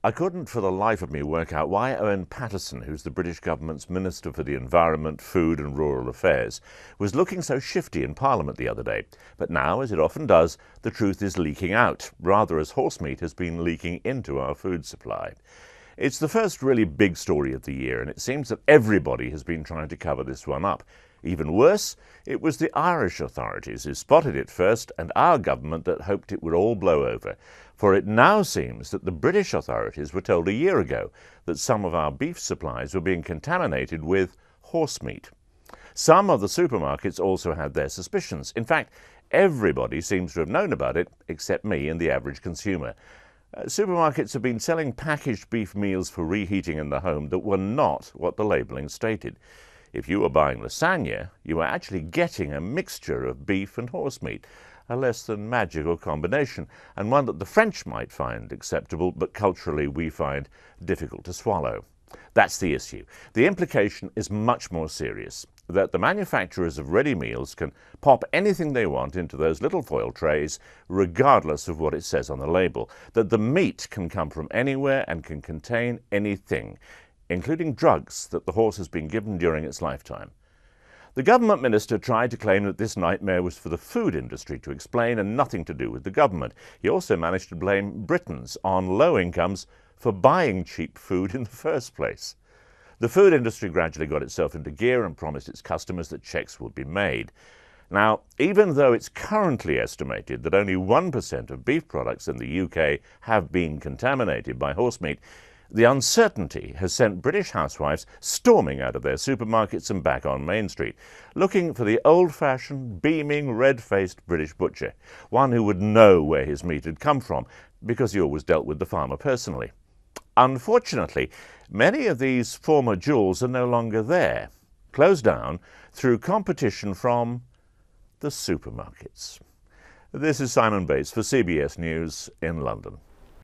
I couldn't for the life of me work out why Owen Paterson, who's the British government's Minister for the Environment, Food and Rural Affairs, was looking so shifty in Parliament the other day. But now, as it often does, the truth is leaking out, rather as horsemeat has been leaking into our food supply. It's the first really big story of the year, and it seems that everybody has been trying to cover this one up. Even worse, it was the Irish authorities who spotted it first and our government that hoped it would all blow over. For it now seems that the British authorities were told a year ago that some of our beef supplies were being contaminated with horsemeat. Some of the supermarkets also had their suspicions. In fact, everybody seems to have known about it except me and the average consumer. Supermarkets have been selling packaged beef meals for reheating in the home that were not what the labelling stated. If you were buying lasagna, you were actually getting a mixture of beef and horsemeat, a less than magical combination, and one that the French might find acceptable, but culturally we find difficult to swallow. That's the issue. The implication is much more serious, that the manufacturers of ready meals can pop anything they want into those little foil trays, regardless of what it says on the label, that the meat can come from anywhere and can contain anything, including drugs that the horse has been given during its lifetime. The government minister tried to claim that this nightmare was for the food industry to explain and nothing to do with the government. He also managed to blame Britons on low incomes for buying cheap food in the first place. The food industry gradually got itself into gear and promised its customers that checks would be made. Now, even though it's currently estimated that only 1% of beef products in the UK have been contaminated by horsemeat, the uncertainty has sent British housewives storming out of their supermarkets and back on Main Street, looking for the old-fashioned, beaming, red-faced British butcher, one who would know where his meat had come from, because he always dealt with the farmer personally. Unfortunately, many of these former jewels are no longer there, closed down through competition from the supermarkets. This is Simon Bates for CBS News in London.